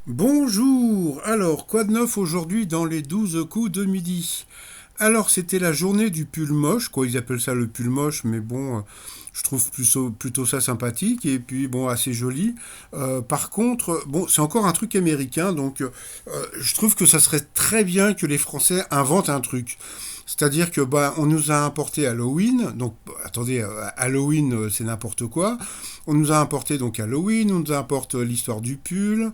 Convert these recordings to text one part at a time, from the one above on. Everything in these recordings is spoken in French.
Bonjour. Alors, quoi de neuf aujourd'hui dans les 12 coups de midi? Alors, c'était la journée du pull moche, quoi, ils appellent ça le pull moche, mais bon, je trouve plutôt ça sympathique, et puis bon, assez joli. Par contre, bon, c'est encore un truc américain, donc je trouve que ça serait très bien que les Français inventent un truc. C'est-à-dire que bah, on nous a importé Halloween, donc attendez, Halloween c'est n'importe quoi. On nous a importé donc Halloween, on nous importe l'histoire du pull.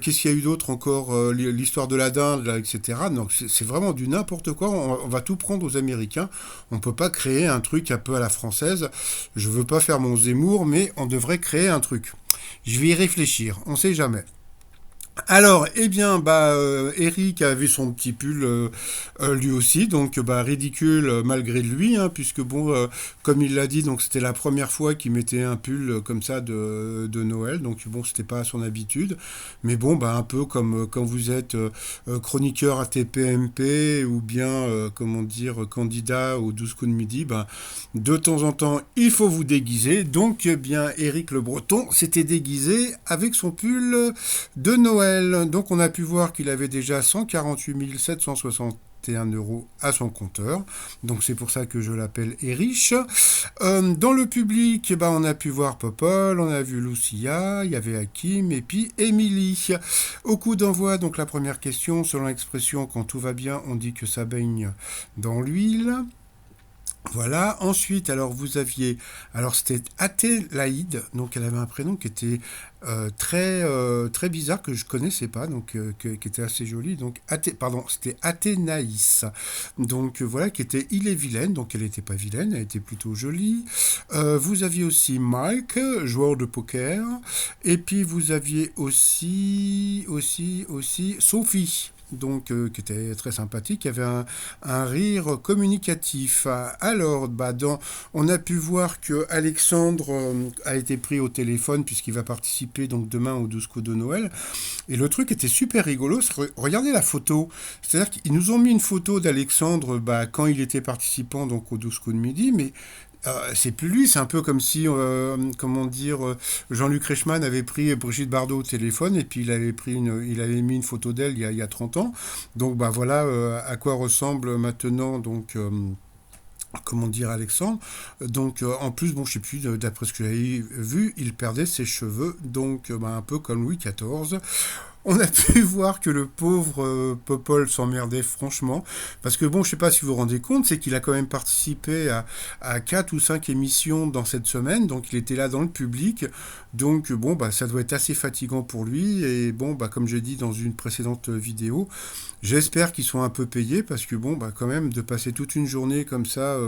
Qu'est-ce qu'il y a eu d'autre encore, l'histoire de la dinde, là, etc. Donc c'est vraiment du n'importe quoi. On va tout prendre aux Américains. On peut pas créer un truc un peu à la française. Je veux pas faire mon Zemmour, mais on devrait créer un truc. Je vais y réfléchir. On sait jamais. Alors, eh bien, Eric a vu son petit pull lui aussi, donc bah ridicule malgré lui, hein, puisque bon, comme il l'a dit, donc c'était la première fois qu'il mettait un pull comme ça de Noël, donc bon, c'était pas à son habitude, mais bon, bah un peu comme quand vous êtes chroniqueur à TPMP ou bien, comment dire, candidat au 12 coups de midi, bah de temps en temps, il faut vous déguiser, donc eh bien, Eric le Breton s'était déguisé avec son pull de Noël. Donc on a pu voir qu'il avait déjà 148 761 € à son compteur. Donc c'est pour ça que je l'appelle Erich. Dans le public, on a pu voir Popol, on a vu Lucia, il y avait Hakim et puis Émilie. Au coup d'envoi, donc la première question, selon l'expression quand tout va bien, on dit que ça baigne dans l'huile. Voilà. Ensuite, alors vous aviez, alors c'était Athélaïde, donc elle avait un prénom qui était très bizarre que je connaissais pas, donc qui était assez joli. Donc pardon, c'était Athénaïs. Donc voilà, qui était il est vilaine, donc elle n'était pas vilaine, elle était plutôt jolie. Vous aviez aussi Mike, joueur de poker, et puis vous aviez aussi Sophie, donc qui était très sympathique, qui avait un rire communicatif. Alors, on a pu voir que Alexandre a été pris au téléphone puisqu'il va participer donc demain au 12 coups de Noël. Et le truc était super rigolo. Regardez la photo. C'est-à-dire qu'ils nous ont mis une photo d'Alexandre quand il était participant donc au 12 coups de midi, mais c'est plus lui, c'est un peu comme si, comment dire, Jean-Luc Reichmann avait pris Brigitte Bardot au téléphone et puis il avait mis une photo d'elle il y a 30 ans. Donc bah voilà à quoi ressemble maintenant donc comment dire Alexandre. Donc en plus bon je sais plus d'après ce que j'avais vu, il perdait ses cheveux donc un peu comme Louis XIV. On a pu voir que le pauvre Popol s'emmerdait franchement. Parce que bon, je sais pas si vous vous rendez compte, c'est qu'il a quand même participé à 4 ou 5 émissions dans cette semaine. Donc il était là dans le public. Donc bon, ça doit être assez fatigant pour lui. Et bon, comme j'ai dit dans une précédente vidéo, j'espère qu'ils sont un peu payés. Parce que bon, quand même, de passer toute une journée comme ça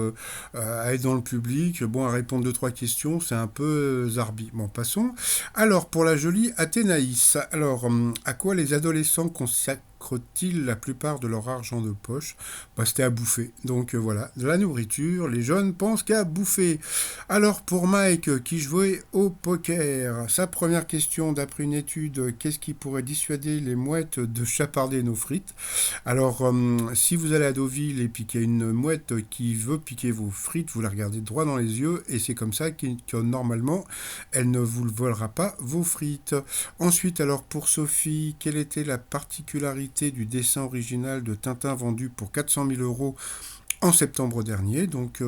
à être dans le public, bon, à répondre deux, trois questions, c'est un peu zarbi. Bon, passons. Alors, pour la jolie Athénaïs, alors, à quoi les adolescents consacrent-ils la plupart de leur argent de poche? C'était à bouffer. Donc voilà, de la nourriture, les jeunes pensent qu'à bouffer. Alors pour Mike, qui jouait au poker, sa première question, d'après une étude, qu'est-ce qui pourrait dissuader les mouettes de chaparder nos frites? Alors, si vous allez à Deauville et puis qu'il y a une mouette qui veut piquer vos frites, vous la regardez droit dans les yeux et c'est comme ça que normalement, elle ne vous volera pas vos frites. Ensuite, alors pour Sophie, quelle était la particularité du dessin original de Tintin vendu pour 400 000 € en septembre dernier? Donc,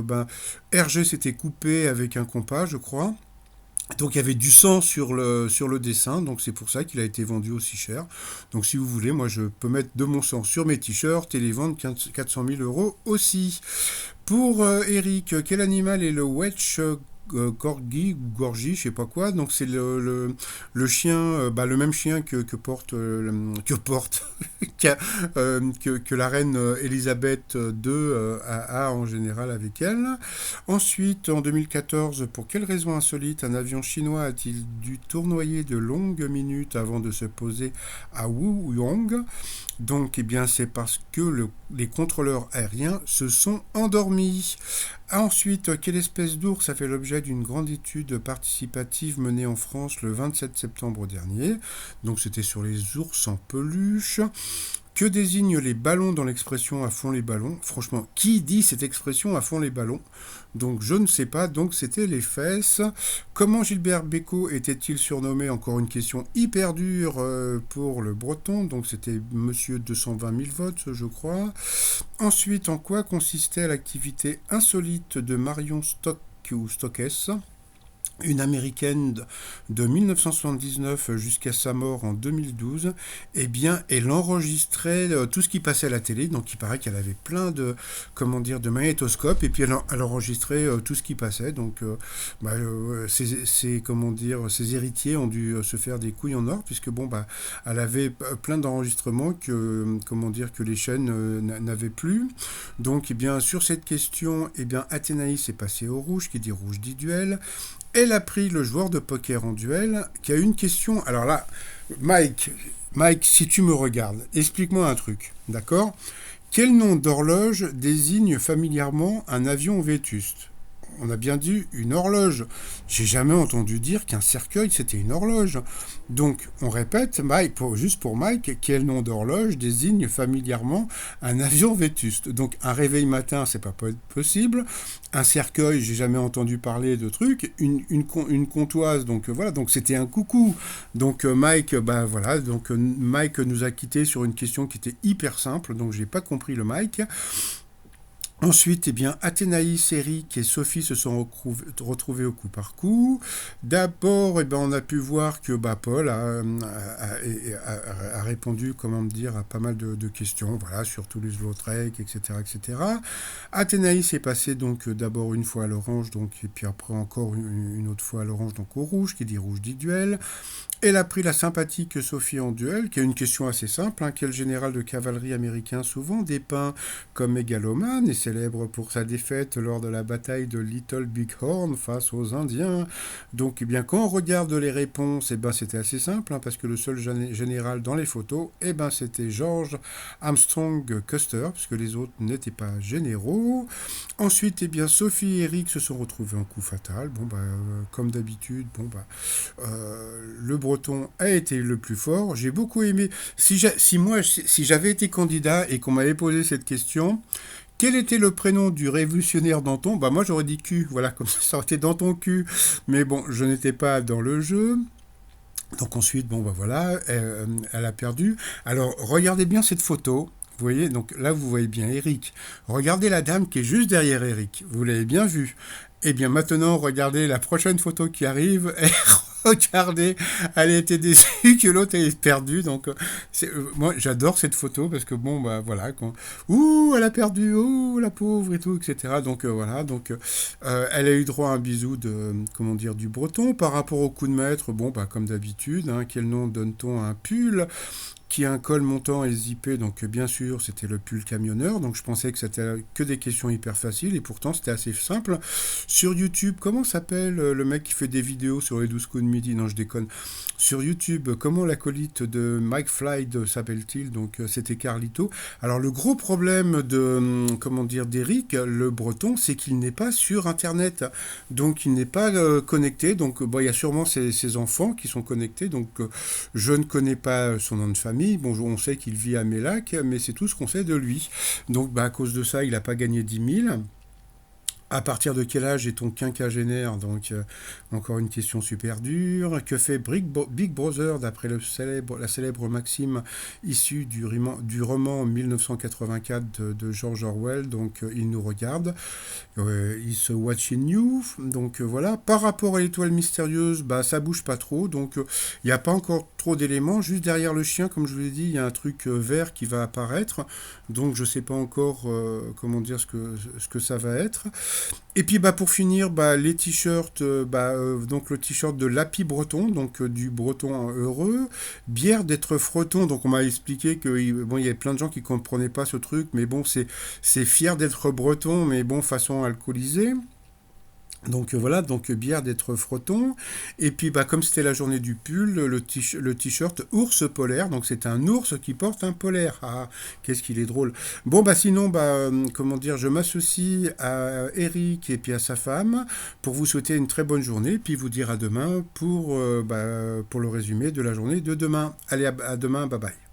Hergé s'était coupé avec un compas, je crois. Donc il y avait du sang sur le dessin, donc c'est pour ça qu'il a été vendu aussi cher. Donc si vous voulez, moi je peux mettre de mon sang sur mes t-shirts et les vendre 400 000 € aussi. Pour Eric, quel animal est le Welsh Corgi ou Gorgi, je sais pas quoi. Donc c'est le chien, le même chien que porte que la reine Elisabeth II a en général avec elle. Ensuite, en 2014, pour quelle raison insolite un avion chinois a-t-il dû tournoyer de longues minutes avant de se poser à Wuyong? Donc, eh bien, c'est parce que les contrôleurs aériens se sont endormis. Ensuite, quelle espèce d'ours a fait l'objet d'une grande étude participative menée en France le 27 septembre dernier? Donc, c'était sur les ours en peluche. Que désignent les ballons dans l'expression à fond les ballons? Franchement, qui dit cette expression à fond les ballons? Donc je ne sais pas, donc c'était les fesses. Comment Gilbert Bécaud était-il surnommé? Encore une question hyper dure pour le breton, donc c'était Monsieur 220 000 votes, je crois. Ensuite, en quoi consistait l'activité insolite de Marion Stock ou Stockes, une américaine de 1979 jusqu'à sa mort en 2012, eh bien, elle enregistrait tout ce qui passait à la télé. Donc, il paraît qu'elle avait plein de, comment dire, de magnétoscopes, et puis elle enregistrait tout ce qui passait. Donc, comment dire, ses héritiers ont dû se faire des couilles en or, puisque bon, bah, elle avait plein d'enregistrements que, comment dire, que les chaînes n'avaient plus. Donc, eh bien, sur cette question, eh bien, Athénaïs est passé au rouge, qui dit rouge dit duel. Elle a pris le joueur de poker en duel qui a une question. Alors là, Mike, si tu me regardes, explique-moi un truc, d'accord? Quel nom d'horloge désigne familièrement un avion vétuste? On a bien dit une horloge. J'ai jamais entendu dire qu'un cercueil c'était une horloge. Donc on répète, Mike, juste pour Mike, quel nom d'horloge désigne familièrement un avion vétuste? Donc un réveil matin, c'est pas possible. Un cercueil, j'ai jamais entendu parler de trucs. Une comptoise, donc voilà, donc c'était un coucou. Donc Mike, bah voilà, donc Mike nous a quittés sur une question qui était hyper simple, donc j'ai pas compris le Mike. Ensuite, eh bien, Athénaïs, Eric et Sophie se sont retrouvés au coup par coup. D'abord, eh ben, on a pu voir que Paul a répondu, comment dire, à pas mal de questions, voilà, sur Toulouse-Lautrec, etc., etc. Athénaïs est passé donc d'abord une fois à l'orange, donc, et puis après encore une autre fois à l'orange, donc au rouge, qui dit rouge dit duel. Elle a pris la sympathique Sophie en duel, qui a une question assez simple. Quel général de cavalerie américain, souvent dépeint comme mégalomane et célèbre pour sa défaite lors de la bataille de Little Big Horn face aux Indiens? Donc, eh bien, quand on regarde les réponses, eh ben, c'était assez simple, parce que le seul général dans les photos, eh ben, c'était George Armstrong Custer, puisque les autres n'étaient pas généraux. Ensuite, eh bien, Sophie et Eric se sont retrouvés en coup fatal. Bon, comme d'habitude, le breton a été le plus fort. J'ai beaucoup aimé. Si j'avais été candidat et qu'on m'avait posé cette question, quel était le prénom du révolutionnaire Danton? Bah moi j'aurais dit cul. Voilà, comme ça aurait été dans ton cul. Mais bon, je n'étais pas dans le jeu. Donc ensuite, voilà, elle a perdu. Alors regardez bien cette photo. Vous voyez, donc là vous voyez bien Eric. Regardez la dame qui est juste derrière Eric. Vous l'avez bien vu. Eh bien maintenant, regardez la prochaine photo qui arrive. Et regardez, elle a été déçue que l'autre ait perdu. Donc moi j'adore cette photo parce que voilà. Ouh, elle a perdu, ouh, la pauvre et tout, etc. Donc voilà, donc elle a eu droit à un bisou du breton. Par rapport au coup de maître, comme d'habitude, quel nom donne-t-on à un pull qui a un col montant et zippé, donc bien sûr c'était le pull camionneur, donc je pensais que c'était que des questions hyper faciles, et pourtant c'était assez simple. Sur YouTube, comment s'appelle le mec qui fait des vidéos sur les 12 coups de midi? Non, je déconne. Sur YouTube, comment l'acolyte de Mike Flight s'appelle-t-il? Donc c'était Carlito. Alors le gros problème d'Eric, le breton, c'est qu'il n'est pas sur Internet, donc il n'est pas connecté, donc il y a sûrement ses enfants qui sont connectés, donc je ne connais pas son nom de famille. Bonjour, on sait qu'il vit à Mélac, mais c'est tout ce qu'on sait de lui. Donc, à cause de ça, il n'a pas gagné 10 000. À partir de quel âge est-on quinquagénaire? Donc, encore une question super dure. Que fait Big Brother d'après la célèbre maxime issue du roman 1984 de George Orwell? Donc, il nous regarde. Is watching you. Donc, voilà. Par rapport à l'étoile mystérieuse, ça bouge pas trop. Donc, il n'y a pas encore trop d'éléments. Juste derrière le chien, comme je vous l'ai dit, il y a un truc vert qui va apparaître. Donc, je ne sais pas encore ce que ça va être. Et puis pour finir, les t-shirts, donc le t-shirt de l'Happy Breton, donc du breton heureux, bière d'être freton, donc on m'a expliqué que il y avait plein de gens qui comprenaient pas ce truc, mais c'est fier d'être breton, mais façon alcoolisée. Donc voilà, donc bière d'être freton. Et puis comme c'était la journée du pull, le t-shirt ours polaire, donc c'est un ours qui porte un polaire. Ah, qu'est-ce qu'il est drôle. Sinon, je m'associe à Eric et puis à sa femme pour vous souhaiter une très bonne journée, puis vous dire à demain pour le résumé de la journée de demain. Allez, à demain, bye bye.